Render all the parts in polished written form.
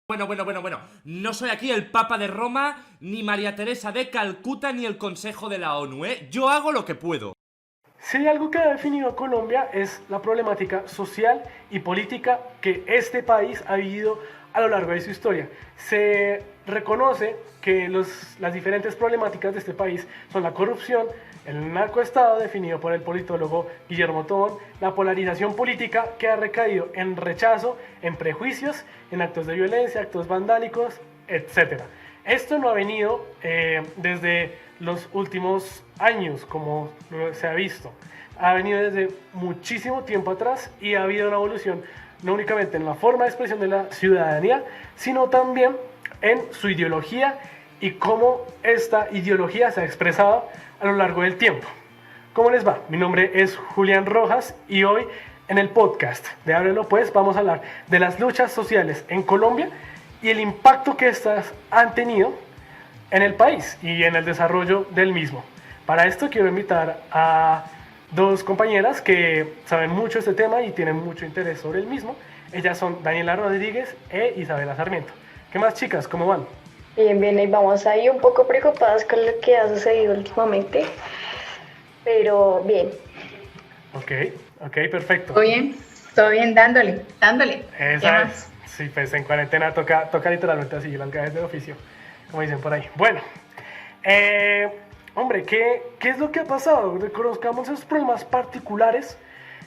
Bueno. No soy aquí el Papa de Roma, ni María Teresa de Calcuta, ni el Consejo de la ONU, ¿eh? Yo hago lo que puedo. Si hay algo que ha definido a Colombia es la problemática social y política que este país ha vivido a lo largo de su historia. Se reconoce que las diferentes problemáticas de este país son la corrupción, el narcoestado definido por el politólogo Guillermo Tobón, la polarización política que ha recaído en rechazo, en prejuicios, en actos de violencia, actos vandálicos, etcétera. Esto no ha venido desde los últimos años, como se ha visto. Ha venido desde muchísimo tiempo atrás y ha habido una evolución no únicamente en la forma de expresión de la ciudadanía, sino también en su ideología y cómo esta ideología se ha expresado a lo largo del tiempo. ¿Cómo les va? Mi nombre es Julián Rojas y hoy en el podcast de Ábrelo Pues vamos a hablar de las luchas sociales en Colombia y el impacto que estas han tenido en el país y en el desarrollo del mismo. Para esto quiero invitar a dos compañeras que saben mucho de este tema y tienen mucho interés sobre el mismo. Ellas son Daniela Rodríguez e Isabela Sarmiento. ¿Qué más, chicas? ¿Cómo van? Bien, y vamos ahí un poco preocupadas con lo que ha sucedido últimamente, pero bien. Ok, perfecto. Todo bien, dándole. Esa es. Sí, pues en cuarentena toca literalmente así, las gajes de oficio, como dicen por ahí. Bueno, hombre, ¿qué es lo que ha pasado? Reconozcamos esos problemas particulares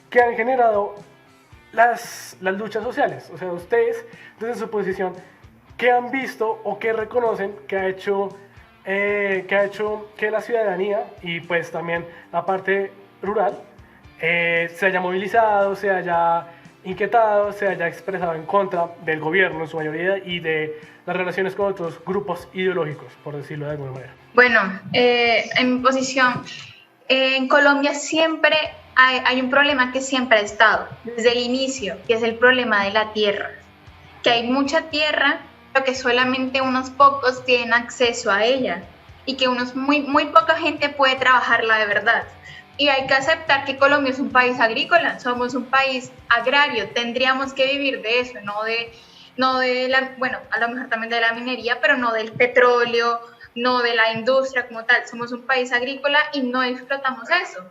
que han generado las luchas sociales. O sea, ustedes, desde su posición, ¿qué han visto o qué reconocen que ha hecho que la ciudadanía y pues también la parte rural se haya movilizado, se haya inquietado, se haya expresado en contra del gobierno en su mayoría y de las relaciones con otros grupos ideológicos, por decirlo de alguna manera? Bueno, en mi posición, en Colombia siempre hay un problema que siempre ha estado, desde el inicio, que es el problema de la tierra. Que hay mucha tierra, pero que solamente unos pocos tienen acceso a ella y que muy poca gente puede trabajarla de verdad. Y hay que aceptar que Colombia es un país agrícola, somos un país agrario, tendríamos que vivir de eso, no de la, bueno, a lo mejor también de la minería, pero no del petróleo, no de la industria como tal. Somos un país agrícola y no explotamos eso.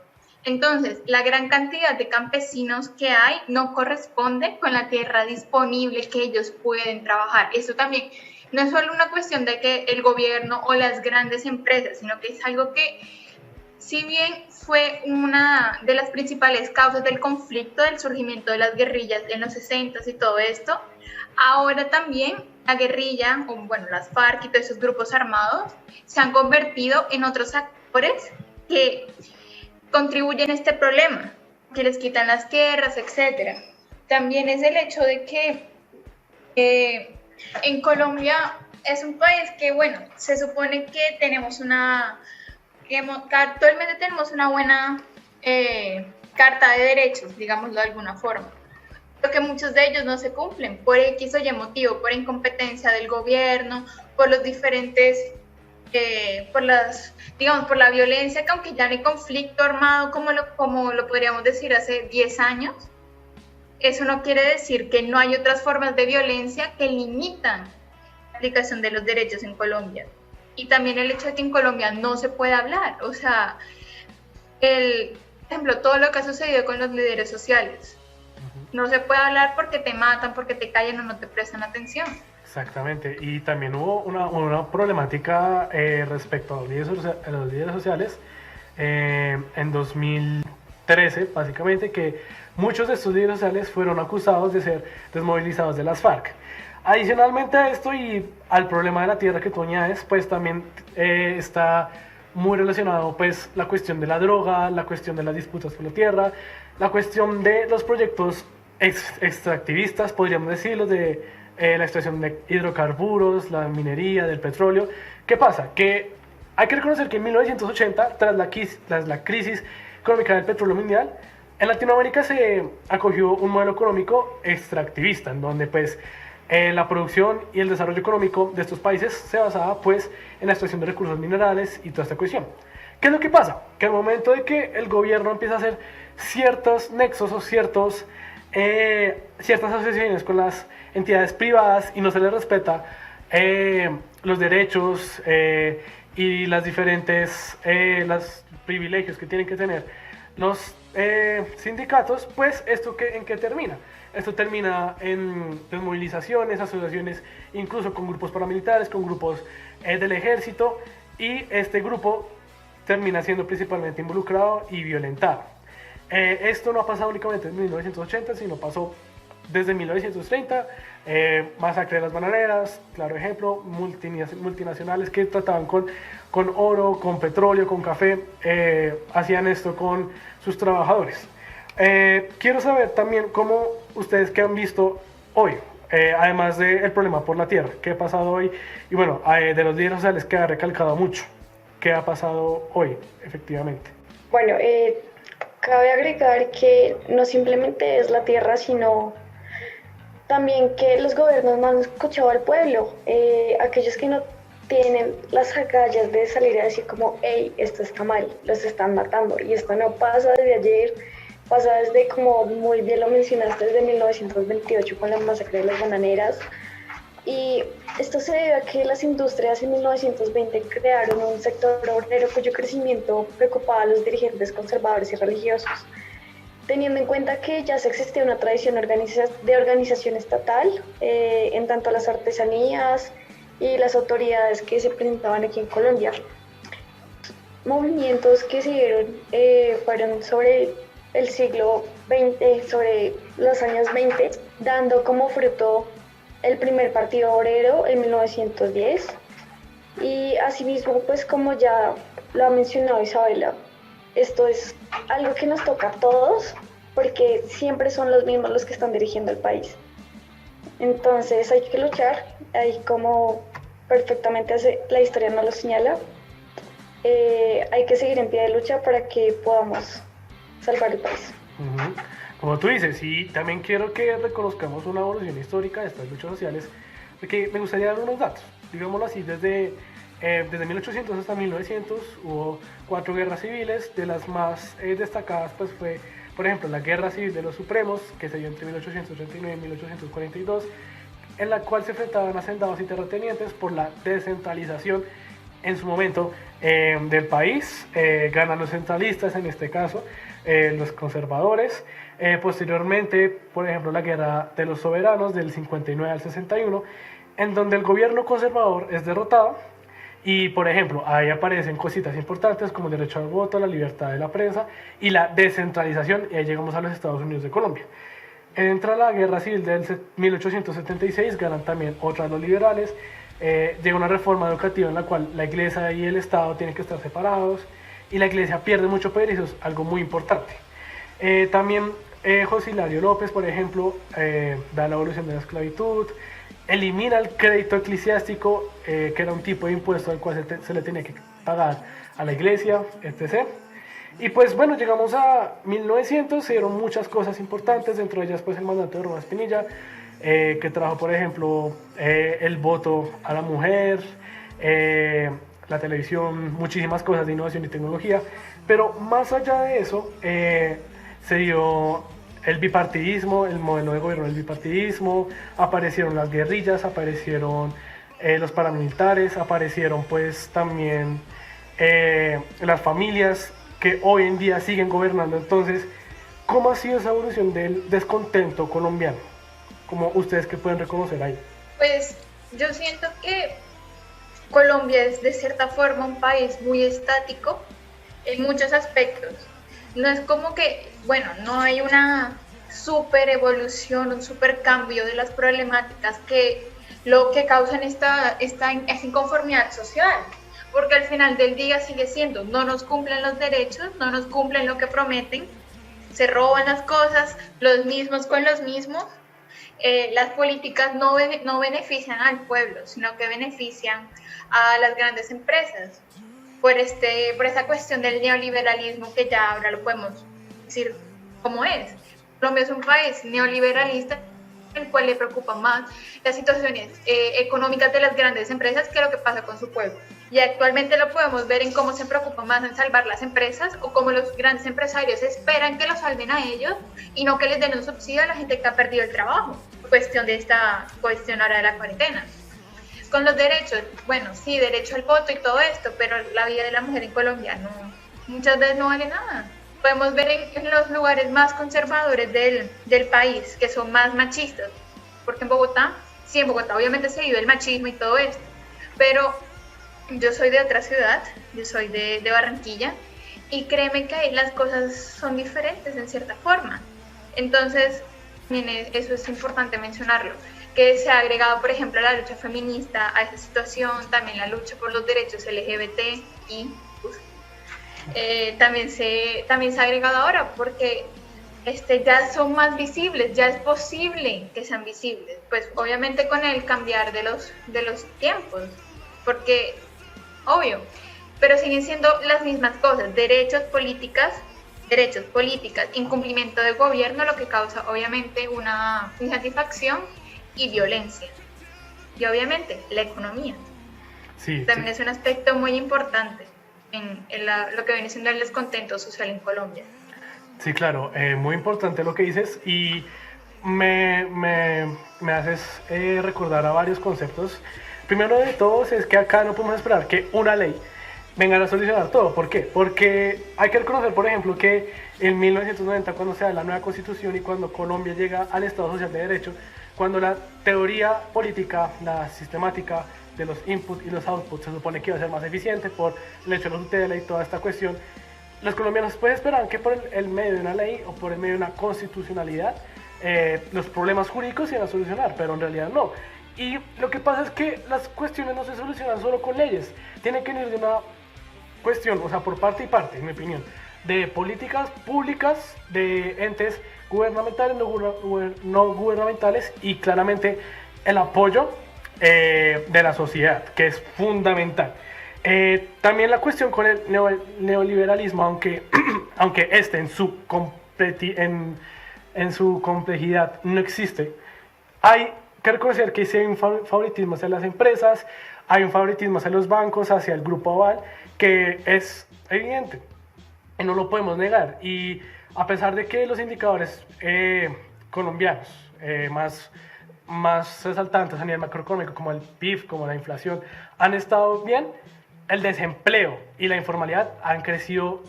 Entonces, la gran cantidad de campesinos que hay no corresponde con la tierra disponible que ellos pueden trabajar. Eso también no es solo una cuestión de que el gobierno o las grandes empresas, sino que es algo que, si bien fue una de las principales causas del conflicto, del surgimiento de las guerrillas en los 60s y todo esto, ahora también la guerrilla, o bueno, las FARC y todos esos grupos armados se han convertido en otros actores que contribuyen a este problema, que les quitan las tierras, etc. También es el hecho de que en Colombia es un país que, bueno, se supone que tenemos actualmente tenemos una buena carta de derechos, digámoslo de alguna forma, pero que muchos de ellos no se cumplen por X o Y motivo, por incompetencia del gobierno, por los diferentes, por la violencia, que aunque ya no hay conflicto armado como lo podríamos decir hace 10 años, eso no quiere decir que no hay otras formas de violencia que limitan la aplicación de los derechos en Colombia. Y también el hecho de que en Colombia no se puede hablar, o sea, por ejemplo, todo lo que ha sucedido con los líderes sociales. No se puede hablar porque te matan, porque te callan o no te prestan atención. Exactamente, y también hubo una problemática respecto a los líderes sociales en 2013, básicamente, que muchos de estos líderes sociales fueron acusados de ser desmovilizados de las FARC. Adicionalmente a esto y al problema de la tierra que tú añades, pues también está muy relacionado pues la cuestión de la droga, la cuestión de las disputas por la tierra, la cuestión de los proyectos extractivistas, podríamos decirlo, de la extracción de hidrocarburos, la minería, del petróleo. ¿Qué pasa? Que hay que reconocer que en 1980, tras la crisis económica del petróleo mundial, en Latinoamérica se acogió un modelo económico extractivista, en donde pues la producción y el desarrollo económico de estos países se basaba pues en la extracción de recursos minerales y toda esta cuestión. ¿Qué es lo que pasa? Que al momento de que el gobierno empieza a hacer ciertos nexos o ciertos ciertas asociaciones con las entidades privadas y no se les respeta los derechos y las diferentes los privilegios que tienen que tener los sindicatos, pues esto ¿en qué termina? Esto termina en desmovilizaciones, asociaciones incluso con grupos paramilitares, con grupos del ejército, y este grupo termina siendo principalmente involucrado y violentado. Esto no ha pasado únicamente en 1980, sino pasó desde 1930, masacre de las bananeras, claro ejemplo, multinacionales que trataban con oro, con petróleo, con café, hacían esto con sus trabajadores. Quiero saber también cómo ustedes que han visto hoy, además del problema por la tierra, qué ha pasado hoy, y bueno, de los líderes sociales que ha recalcado mucho, qué ha pasado hoy, efectivamente. Bueno, cabe agregar que no simplemente es la tierra, sino también que los gobiernos no han escuchado al pueblo, aquellos que no tienen las agallas de salir a decir como, hey, esto está mal, los están matando, y esto no pasa desde ayer, pasa desde, como muy bien lo mencionaste, desde 1928 con la masacre de las bananeras, y esto se debe a que las industrias en 1920 crearon un sector obrero cuyo crecimiento preocupaba a los dirigentes conservadores y religiosos. Teniendo en cuenta que ya se existía una tradición de organización estatal, en tanto a las artesanías y las autoridades que se presentaban aquí en Colombia. Movimientos que se dieron fueron sobre el siglo XX, sobre los años 20, dando como fruto el primer partido obrero en 1910. Y asimismo, pues como ya lo ha mencionado Isabela, esto es algo que nos toca a todos, porque siempre son los mismos los que están dirigiendo el país. Entonces hay que luchar, hay como perfectamente la historia nos lo señala, hay que seguir en pie de lucha para que podamos salvar el país. Como tú dices, y también quiero que reconozcamos una evolución histórica de estas luchas sociales, porque me gustaría dar unos datos, digámoslo así, desde 1800 hasta 1900 hubo 4 guerras civiles, de las más destacadas pues fue, por ejemplo, la Guerra Civil de los Supremos, que se dio entre 1839 y 1842, en la cual se enfrentaban hacendados y terratenientes por la descentralización en su momento del país. Ganan los centralistas, en este caso los conservadores. Posteriormente, por ejemplo, la Guerra de los Soberanos del 59 al 61, en donde el gobierno conservador es derrotado. Y, por ejemplo, ahí aparecen cositas importantes como el derecho al voto, la libertad de la prensa y la descentralización, y ahí llegamos a los Estados Unidos de Colombia. Entra la Guerra Civil del 1876, ganan también otras los liberales, llega una reforma educativa en la cual la iglesia y el Estado tienen que estar separados, y la iglesia pierde mucho poder, y eso es algo muy importante. También José Hilario López, por ejemplo, da la abolición de la esclavitud, elimina el crédito eclesiástico, que era un tipo de impuesto al cual se le tenía que pagar a la iglesia, etc. Y pues bueno, llegamos a 1900, se dieron muchas cosas importantes, dentro de ellas pues el mandato de Rubén Espinilla, que trajo por ejemplo el voto a la mujer, la televisión, muchísimas cosas de innovación y tecnología, pero más allá de eso se dio el bipartidismo, el modelo de gobierno del bipartidismo, aparecieron las guerrillas, aparecieron los paramilitares, aparecieron pues también las familias que hoy en día siguen gobernando. Entonces, ¿cómo ha sido esa evolución del descontento colombiano? ¿Cómo ustedes que pueden reconocer ahí? Pues yo siento que Colombia es de cierta forma un país muy estático en muchos aspectos. No es como que, bueno, no hay una super evolución, un super cambio de las problemáticas que lo que causan esta inconformidad social, porque al final del día sigue siendo, no nos cumplen los derechos, no nos cumplen lo que prometen, se roban las cosas, los mismos con los mismos. Las políticas no benefician al pueblo, sino que benefician a las grandes empresas por esa cuestión del neoliberalismo, que ya ahora lo podemos decir como es. Colombia es un país neoliberalista, el cual le preocupa más las situaciones económicas de las grandes empresas que lo que pasa con su pueblo. Y actualmente lo podemos ver en cómo se preocupan más en salvar las empresas o cómo los grandes empresarios esperan que los salven a ellos y no que les den un subsidio a la gente que ha perdido el trabajo, cuestión de esta cuestión ahora de la cuarentena. Con los derechos, bueno, sí, derecho al voto y todo esto, pero la vida de la mujer en Colombia no, muchas veces no vale nada. Podemos ver en los lugares más conservadores del país, que son más machistas, porque en Bogotá, sí, en Bogotá obviamente se vive el machismo y todo esto, pero yo soy de otra ciudad, yo soy de Barranquilla, y créeme que ahí las cosas son diferentes en cierta forma. Entonces, eso es importante mencionarlo, que se ha agregado, por ejemplo, la lucha feminista a esta situación, también la lucha por los derechos LGBT y también se ha agregado ahora porque ya son más visibles, ya es posible que sean visibles, pues obviamente con el cambiar de los tiempos, porque obvio, pero siguen siendo las mismas cosas, derechos, políticas, incumplimiento del gobierno, lo que causa obviamente una insatisfacción y violencia. Y obviamente la economía. Sí, también es un aspecto muy importante en lo que viene siendo el descontento social en Colombia. Sí, claro, muy importante lo que dices y me haces recordar a varios conceptos. Primero de todos es que acá no podemos esperar que una ley venga a solucionar todo. ¿Por qué? Porque hay que reconocer, por ejemplo, que en 1990, cuando se da la nueva constitución y cuando Colombia llega al Estado Social de Derecho, cuando la teoría política, la sistemática de los inputs y los outputs se supone que iba a ser más eficiente por el hecho de la tutela y toda esta cuestión, los colombianos pueden esperar que por el medio de una ley o por el medio de una constitucionalidad los problemas jurídicos se van a solucionar, pero en realidad no. Y lo que pasa es que las cuestiones no se solucionan solo con leyes, tienen que venir de una cuestión, o sea, por parte y parte, en mi opinión, de políticas públicas, de entes gubernamentales, no gubernamentales y claramente el apoyo de la sociedad, que es fundamental. También la cuestión con el neoliberalismo, aunque este en su complejidad no existe, hay que reconocer que sí hay un favoritismo hacia las empresas, hay un favoritismo hacia los bancos, hacia el grupo Aval, que es evidente y no lo podemos negar. Y a pesar de que los indicadores colombianos más resaltantes a nivel macroeconómico, como el PIB, como la inflación, han estado bien, el desempleo y la informalidad han crecido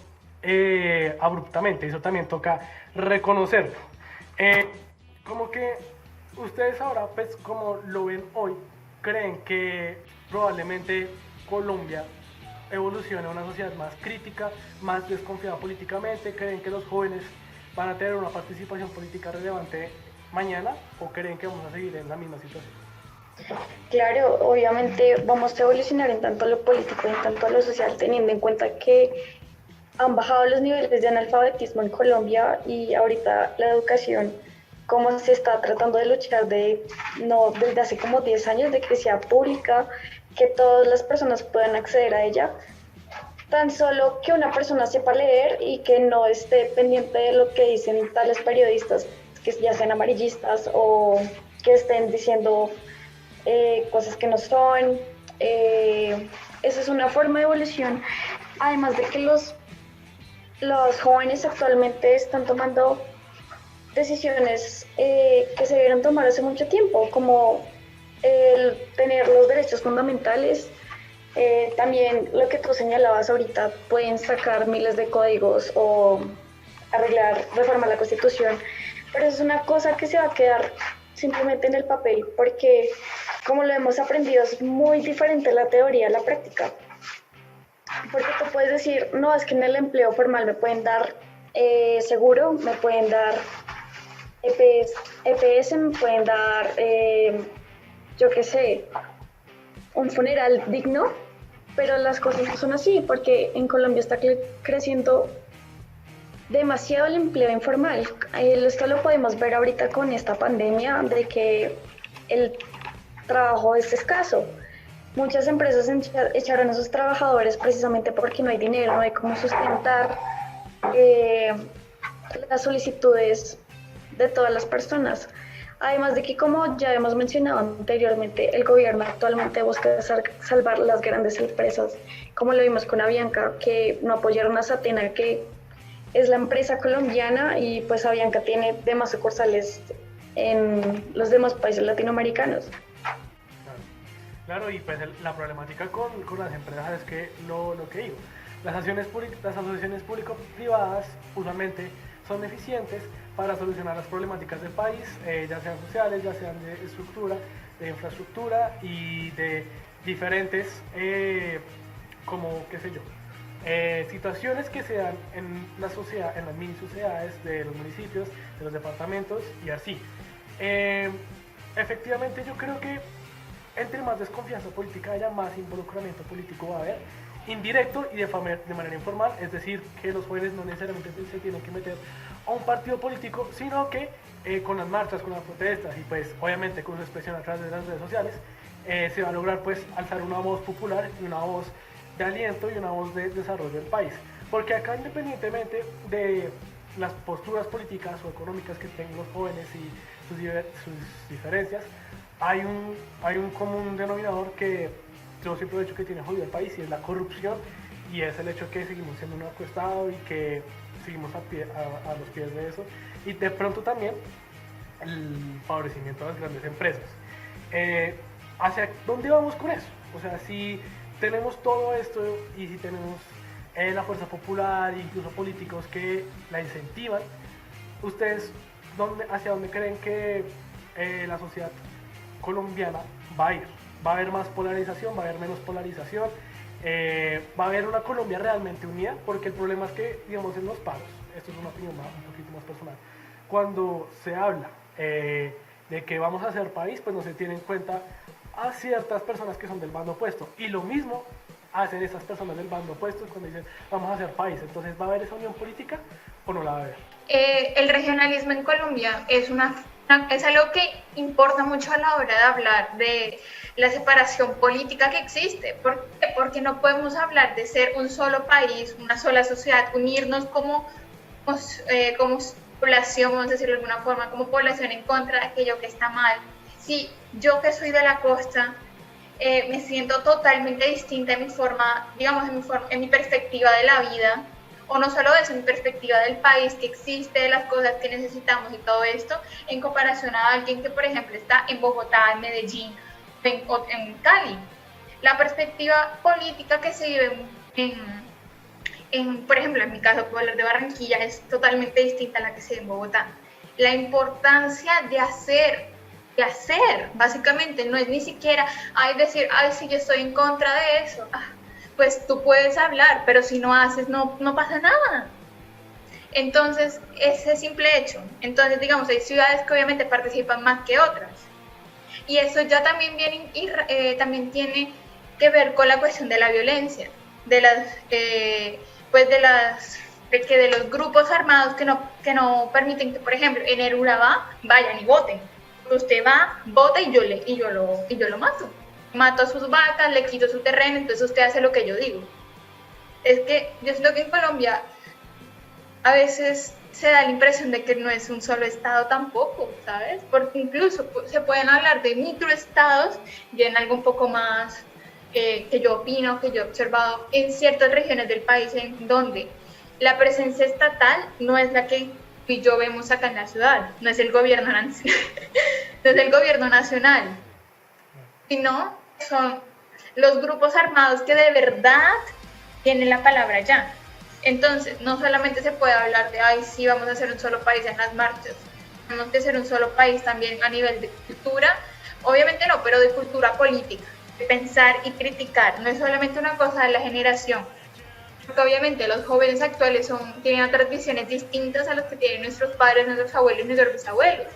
abruptamente. Eso también toca reconocerlo. Como que ustedes ahora, pues como lo ven hoy, creen que probablemente Colombia evolucione a una sociedad más crítica, más desconfiada políticamente. ¿Creen que los jóvenes van a tener una participación política relevante mañana o creen que vamos a seguir en la misma situación? Claro, obviamente vamos a evolucionar en tanto a lo político y en tanto a lo social, teniendo en cuenta que han bajado los niveles de analfabetismo en Colombia y ahorita la educación, como se está tratando de luchar desde hace como 10 años, de que sea pública, que todas las personas puedan acceder a ella, tan solo que una persona sepa leer y que no esté pendiente de lo que dicen tales periodistas, que ya sean amarillistas o que estén diciendo cosas que no son. Esa es una forma de evolución, además de que los jóvenes actualmente están tomando decisiones que se debieron tomar hace mucho tiempo, como el tener los derechos fundamentales. También lo que tú señalabas ahorita, pueden sacar miles de códigos o reformar la Constitución, pero es una cosa que se va a quedar simplemente en el papel, porque como lo hemos aprendido es muy diferente la teoría a la práctica. Porque tú puedes decir, no, es que en el empleo formal me pueden dar seguro, me pueden dar EPS, me pueden dar, yo qué sé, un funeral digno, pero las cosas no son así, porque en Colombia está creciendo demasiado el empleo informal. Esto lo podemos ver ahorita con esta pandemia, de que el trabajo es escaso. Muchas empresas echaron a sus trabajadores precisamente porque no hay dinero, no hay cómo sustentar las solicitudes de todas las personas. Además de que, como ya hemos mencionado anteriormente, el gobierno actualmente busca salvar las grandes empresas, como lo vimos con Avianca, que no apoyaron a Satena, que es la empresa colombiana, y pues Avianca tiene demás sucursales en los demás países latinoamericanos. Claro, y pues la problemática con las empresas es que lo que digo, las asociaciones público-privadas usualmente son eficientes para solucionar las problemáticas del país, ya sean sociales, ya sean de estructura, de infraestructura y de diferentes, como qué sé yo, situaciones que se dan en la sociedad, en las mini sociedades de los municipios, de los departamentos y así. Efectivamente, yo creo que entre más desconfianza política haya, más involucramiento político va a haber, indirecto y de manera informal, es decir, que los jóvenes no necesariamente se tienen que meter a un partido político, sino que con las marchas, con las protestas y pues obviamente con su expresión a través de las redes sociales, se va a lograr pues alzar una voz popular y una voz de aliento y una voz de desarrollo del país. Porque acá, independientemente de las posturas políticas o económicas que tengan los jóvenes y sus diferencias, hay un común denominador que yo siempre he dicho que tiene jodido el país, y es la corrupción, y es el hecho que seguimos siendo un narcoestado y que seguimos a los pies de eso, y de pronto también el favorecimiento de las grandes empresas. ¿Hacia dónde vamos con eso? O sea, si tenemos todo esto y si tenemos la fuerza popular e incluso políticos que la incentivan, ¿ustedes hacia dónde creen que la sociedad colombiana va a ir? ¿Va a haber más polarización? ¿Va a haber menos polarización? ¿Va a haber una Colombia realmente unida? Porque el problema es que, digamos, en los paros, esto es una opinión un poquito más personal, cuando se habla de que vamos a ser país, pues no se tiene en cuenta a ciertas personas que son del bando opuesto, y lo mismo hacen esas personas del bando opuesto cuando dicen vamos a ser país. Entonces, ¿va a haber esa unión política o no la va a haber? El regionalismo en Colombia es algo que importa mucho a la hora de hablar de la separación política que existe. ¿Por qué? Porque no podemos hablar de ser un solo país, una sola sociedad, unirnos como población, vamos a decirlo de alguna forma, como población en contra de aquello que está mal. Si yo, que soy de la costa, me siento totalmente distinta en mi forma, digamos, en mi perspectiva de la vida, o no solo eso, en mi perspectiva del país que existe, de las cosas que necesitamos y todo esto, en comparación a alguien que, por ejemplo, está en Bogotá, en Medellín, en Cali. La perspectiva política que se vive por ejemplo, en mi caso, puedo hablar de Barranquilla, es totalmente distinta a la que se ve en Bogotá. La importancia de hacer, básicamente, no es ni siquiera decir, sí, yo estoy en contra de eso. Pues tú puedes hablar, pero si no haces, no pasa nada. Entonces, ese simple hecho. Entonces, digamos, hay ciudades que obviamente participan más que otras. Y eso ya también también tiene que ver con la cuestión de la violencia, de los grupos armados que no permiten que, por ejemplo, en el Urabá vayan y voten. Usted va, vota y yo lo mato. Mato a sus vacas, le quito su terreno, entonces usted hace lo que yo digo. Es que yo siento que en Colombia a veces se da la impresión de que no es un solo estado tampoco, ¿sabes? Porque incluso se pueden hablar de microestados, y en algo un poco más que yo opino, que yo he observado en ciertas regiones del país en donde la presencia estatal no es la que tú y yo vemos acá en la ciudad, no es el gobierno nacional, sino son los grupos armados que de verdad tienen la palabra ya. Entonces, no solamente se puede hablar de, sí, vamos a ser un solo país en las marchas, tenemos que ser un solo país también a nivel de cultura, obviamente no, pero de cultura política, de pensar y criticar, no es solamente una cosa de la generación, porque obviamente los jóvenes actuales tienen otras visiones distintas a las que tienen nuestros padres, nuestros abuelos y nuestros bisabuelos.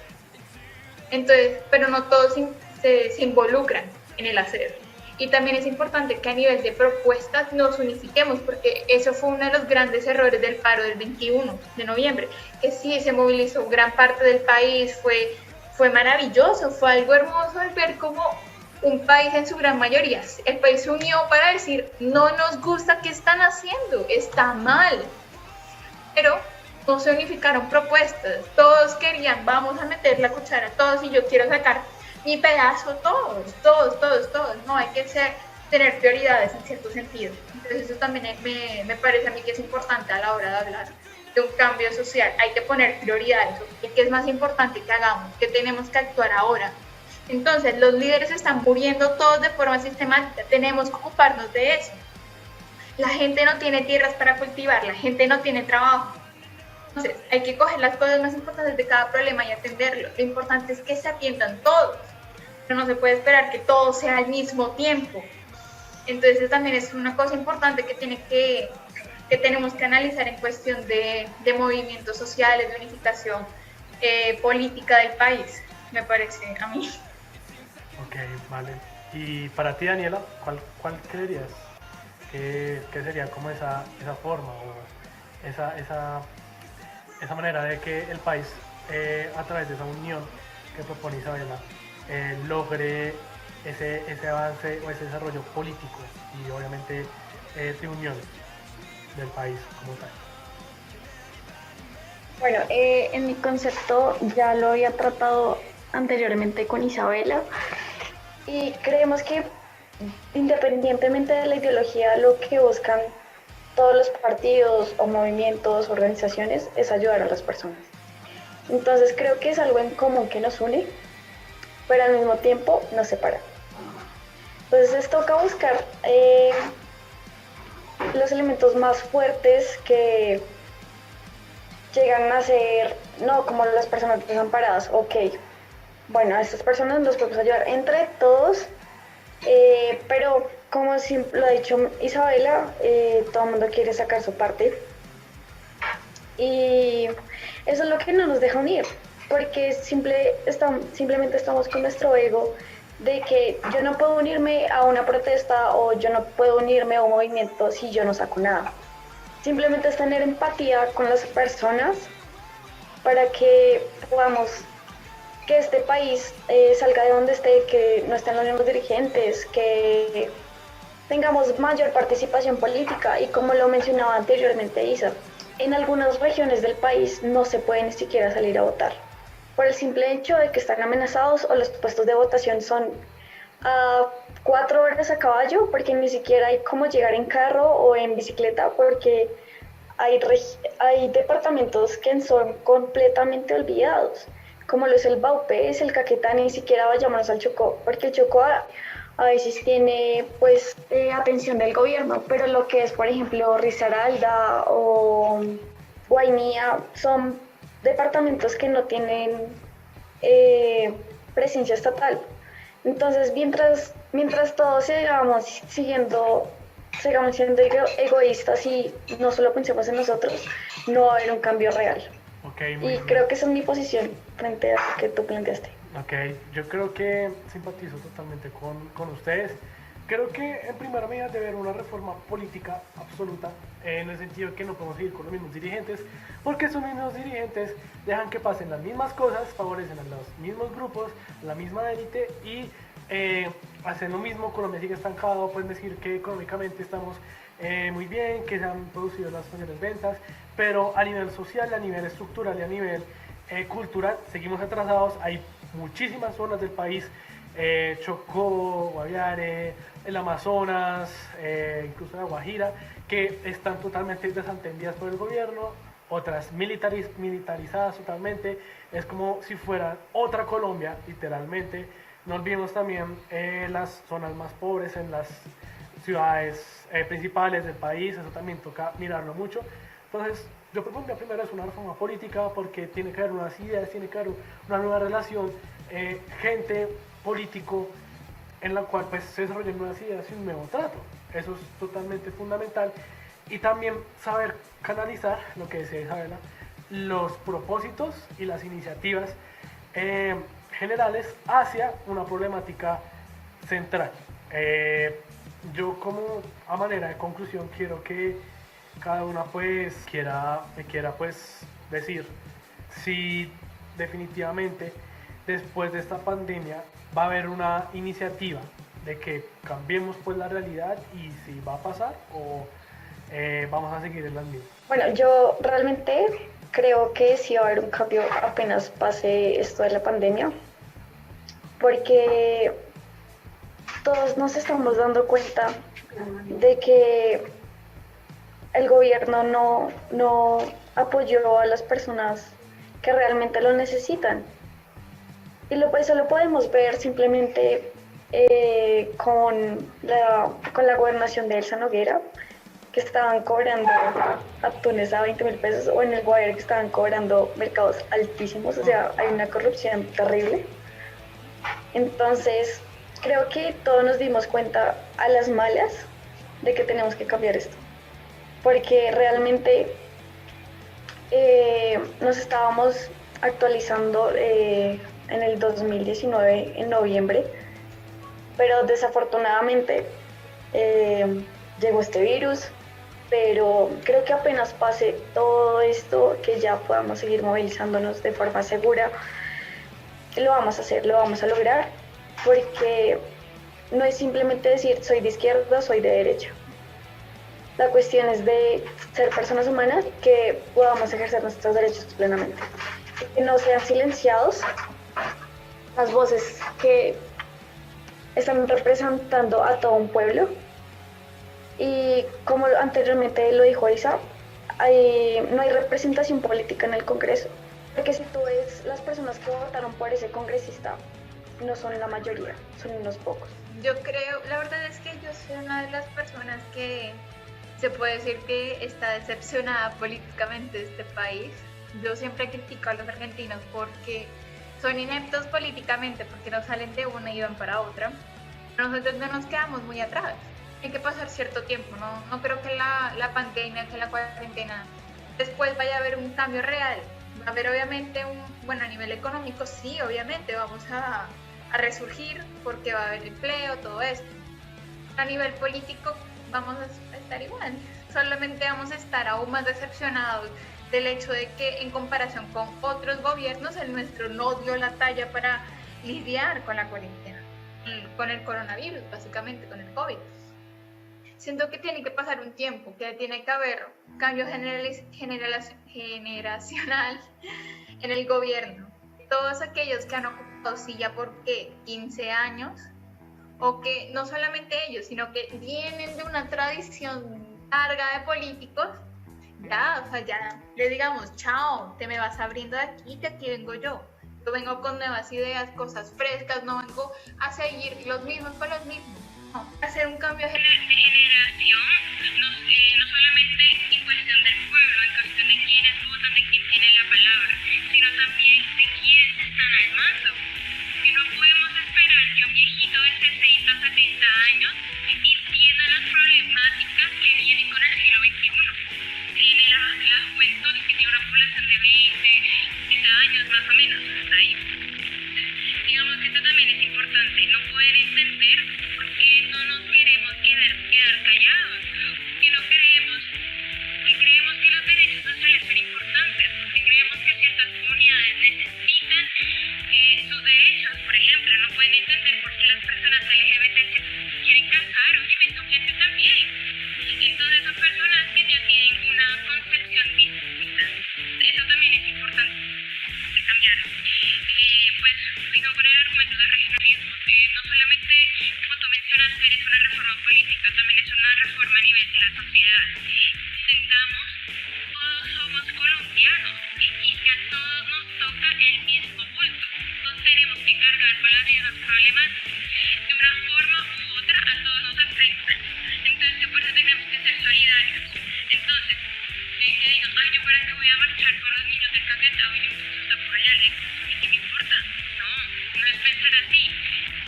Entonces, pero no todos se involucran en el hacer. Y también es importante que a nivel de propuestas nos unifiquemos, porque eso fue uno de los grandes errores del paro del 21 de noviembre, que sí se movilizó gran parte del país, fue maravilloso, fue algo hermoso el ver cómo un país en su gran mayoría, el país se unió para decir, no nos gusta qué están haciendo, está mal. Pero no se unificaron propuestas, todos querían, vamos a meter la cuchara todos y yo quiero sacar mi pedazo, todos, no, hay que tener prioridades en cierto sentido. Entonces eso también me parece a mí que es importante a la hora de hablar de un cambio social, hay que poner prioridades, ¿qué es más importante que hagamos? ¿Qué tenemos que actuar ahora? Entonces los líderes están muriendo todos de forma sistemática, tenemos que ocuparnos de eso. La gente no tiene tierras para cultivar, la gente no tiene trabajo. Entonces hay que coger las cosas más importantes de cada problema y atenderlo. Lo importante es que se atiendan todos, pero no se puede esperar que todo sea al mismo tiempo. Entonces también es una cosa importante que tenemos que analizar en cuestión de cuestiones sociales, de unificación política del país, me parece a mí. Ok, vale. Y para ti, Daniela, ¿cuál creerías que sería como esa forma o esa manera de que el país, a través de esa unión que propone Isabela, logre ese avance o ese desarrollo político y obviamente de unión del país como tal? Bueno, en mi concepto ya lo había tratado anteriormente con Isabela y creemos que independientemente de la ideología, lo que buscan todos los partidos o movimientos, organizaciones, es ayudar a las personas. Entonces creo que es algo en común que nos une, pero al mismo tiempo nos separa. Entonces toca buscar los elementos más fuertes que llegan a ser, no como las personas desamparadas, ok, bueno, a estas personas nos podemos ayudar entre todos, pero como lo ha dicho Isabela, todo el mundo quiere sacar su parte y eso es lo que no nos deja unir, porque simplemente estamos con nuestro ego de que yo no puedo unirme a una protesta o yo no puedo unirme a un movimiento si yo no saco nada. Simplemente es tener empatía con las personas para que podamos que este país salga de donde esté, que no estén los mismos dirigentes, que tengamos mayor participación política y como lo mencionaba anteriormente Isa, en algunas regiones del país no se puede ni siquiera salir a votar por el simple hecho de que están amenazados o los puestos de votación son a 4 horas a caballo porque ni siquiera hay cómo llegar en carro o en bicicleta porque hay departamentos que son completamente olvidados, como lo es el Baupés, el Caquetá, ni siquiera vayámonos al Chocó, porque el Chocó a veces tiene pues atención del gobierno, pero lo que es por ejemplo Risaralda o Guainía son departamentos que no tienen presencia estatal. Entonces mientras todos sigamos siendo egoístas y no solo pensemos en nosotros, no va a haber un cambio real. Okay, y creo que esa es mi posición frente a lo que tú planteaste. Ok, yo creo que simpatizo totalmente con ustedes. Creo que en primera medida debe haber una reforma política absoluta, en el sentido que no podemos seguir con los mismos dirigentes, porque esos mismos dirigentes dejan que pasen las mismas cosas, favorecen a los mismos grupos, la misma élite y hacen lo mismo. Colombia sigue estancado, pueden decir que económicamente estamos muy bien, que se han producido las mayores ventas, pero a nivel social, a nivel estructural y a nivel cultural seguimos atrasados. Hay muchísimas zonas del país, Chocó, Guaviare, el Amazonas, incluso la Guajira, que están totalmente desatendidas por el gobierno, otras militarizadas totalmente. Es como si fuera otra Colombia, literalmente. No olvidemos también las zonas más pobres en las ciudades principales del país, eso también toca mirarlo mucho. Entonces, yo propondría primero es una reforma política porque tiene que haber unas ideas, tiene que haber una nueva relación, gente, político, en la cual pues se desarrollen nuevas ideas y un nuevo trato. Eso es totalmente fundamental. Y también saber canalizar, lo que decía Isabela, los propósitos y las iniciativas generales hacia una problemática central. Yo como a manera de conclusión quiero que cada una pues me quiera pues decir si definitivamente después de esta pandemia va a haber una iniciativa de que cambiemos pues la realidad y si va a pasar o vamos a seguir en las mismas. Bueno, yo realmente creo que sí va a haber un cambio apenas pase esto de la pandemia, porque todos nos estamos dando cuenta de que el gobierno no apoyó a las personas que realmente lo necesitan. Y eso lo podemos ver simplemente con la gobernación de Elsa Noguera, que estaban cobrando atunes a 20.000 pesos, o en el Guaire que estaban cobrando mercados altísimos, o sea, hay una corrupción terrible. Entonces, creo que todos nos dimos cuenta a las malas de que tenemos que cambiar esto, porque realmente nos estábamos actualizando en el 2019, en noviembre, pero desafortunadamente llegó este virus, pero creo que apenas pase todo esto, que ya podamos seguir movilizándonos de forma segura, lo vamos a hacer, lo vamos a lograr, porque no es simplemente decir soy de izquierda, soy de derecha. La cuestión es de ser personas humanas que podamos ejercer nuestros derechos plenamente, que no sean silenciados las voces que están representando a todo un pueblo. Y como anteriormente lo dijo Isa, no hay representación política en el Congreso, porque si tú ves las personas que votaron por ese congresista, no son la mayoría, son unos pocos. Yo creo, la verdad es que yo soy una de las personas que se puede decir que está decepcionada políticamente de este país. Yo siempre critico a los argentinos porque son ineptos políticamente, porque no salen de una y van para otra. Nosotros no nos quedamos muy atrás. Hay que pasar cierto tiempo, no creo que la pandemia, que la cuarentena, después vaya a haber un cambio real. Va a haber obviamente a nivel económico, sí, obviamente vamos a resurgir porque va a haber empleo, todo esto. A nivel político vamos a estar igual, solamente vamos a estar aún más decepcionados del hecho de que en comparación con otros gobiernos, el nuestro no dio la talla para lidiar con la cuarentena, con el coronavirus, básicamente con el COVID. Siento que tiene que pasar un tiempo, que tiene que haber cambio generacional en el gobierno. Todos aquellos que han ocupado silla por 15 años, o que no solamente ellos, sino que vienen de una tradición larga de políticos, ya les digamos, chao, te me vas abriendo de aquí, que aquí vengo yo. Yo vengo con nuevas ideas, cosas frescas, no vengo a seguir los mismos con los mismos. No, hacer un cambio de generación, no solamente en cuestión del pueblo, en cuestión de quiénes votan, de quién tiene la palabra, sino también de quién están al mando. Que no podemos esperar que un viejito de 60, 70 años entienda las problemáticas que vienen con el siglo XXI. Tiene la juventud, que tiene una población de 20, 30 años más o menos, hasta ahí. Digamos que esto también es importante, no poder entender por qué no nos queremos quedar callados, que no queremos, que creemos que los derechos sociales son importantes, que creemos que ciertas comunidades necesitan sus derechos. Por ejemplo, no pueden entender por qué las personas LGBT se quieren casar o que me toquen también. Entonces son personas que ya tienen una concepción distinta. Eso también es importante de cambiar. Pues digo, con el argumento del regionalismo, no solamente, como tú mencionaste, es una reforma política, también es una reforma a nivel de la sociedad. Entendamos, todos somos colombianos y que a todos nos toca el mismo bulto. Todos tenemos que cargar con las mismas problemáticas. De una forma u otra, a todos nos afectan. Entonces, por eso tenemos que ser solidarios. Entonces, que digan, ay, yo para qué voy a marchar con los niños del Caquetá, y yo puta por allá, ¿qué me importa? No es pensar así.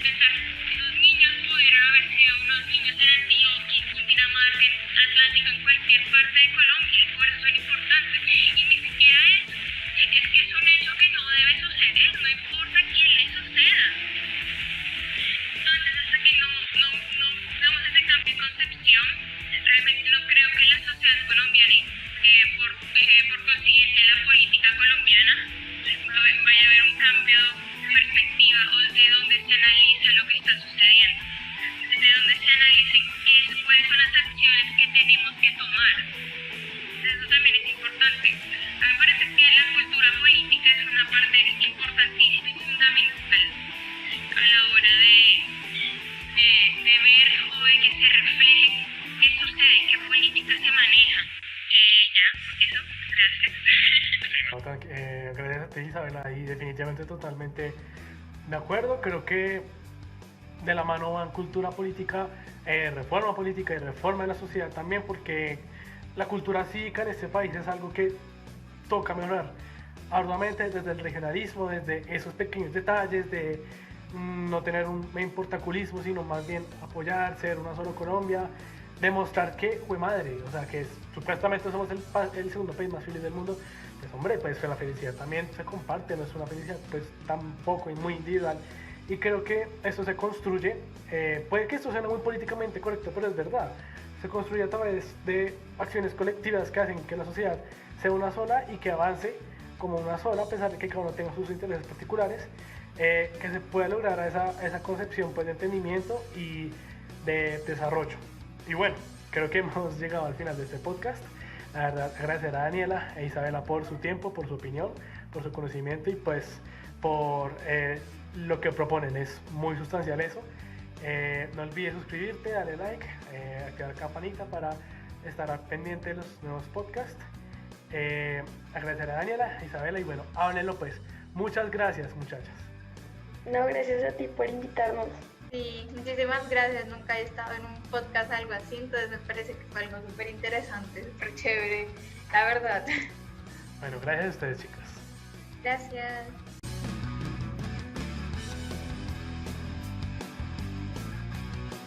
Pensar que los niños pudieron haber sido unos niños en Antioquia, en Cundinamarca, en Atlántico, en cualquier parte de Colombia, y por eso son importantes. Y ni siquiera eso, es que es un hecho que no debe suceder, no importa quién le suceda. Entonces, hasta que no hagamos ese cambio de concepción, realmente no creo que la sociedad colombiana, por consiguiente la política colombiana, vaya a haber un cambio de perspectiva o de donde se analiza lo que está sucediendo, de donde se analicen cuáles son las acciones que tenemos que tomar. Eso también es importante. A mí me parece que Gracias a ti, Isabela, y definitivamente totalmente de acuerdo. Creo que de la mano van cultura política, reforma política y reforma de la sociedad también, porque la cultura cívica en este país es algo que toca mejorar arduamente desde el regionalismo, desde esos pequeños detalles de no tener un me importaculismo, sino más bien apoyar, ser una sola Colombia, demostrar que, fue madre, o sea, que supuestamente somos el segundo país más feliz del mundo. Pues hombre, pues la felicidad también se comparte, no es una felicidad pues tampoco y muy individual. Y creo que esto se construye, puede que esto sea muy políticamente correcto, pero es verdad, se construye a través de acciones colectivas que hacen que la sociedad sea una sola y que avance como una sola, a pesar de que cada uno tenga sus intereses particulares, que se pueda lograr esa concepción pues, de entendimiento y de desarrollo. Y bueno, creo que hemos llegado al final de este podcast. La verdad, agradecer a Daniela e Isabela por su tiempo, por su opinión, por su conocimiento y pues por lo que proponen. Es muy sustancial eso. No olvides suscribirte, darle like, activar la campanita para estar pendiente de los nuevos podcasts. Agradecer a Daniela, Isabela y bueno, háblenlo pues. Muchas gracias, muchachas. No, gracias a ti por invitarnos. Sí, muchísimas gracias. Nunca he estado en un podcast algo así, entonces me parece que fue algo súper interesante, súper chévere, la verdad. Bueno, gracias a ustedes, chicas. Gracias.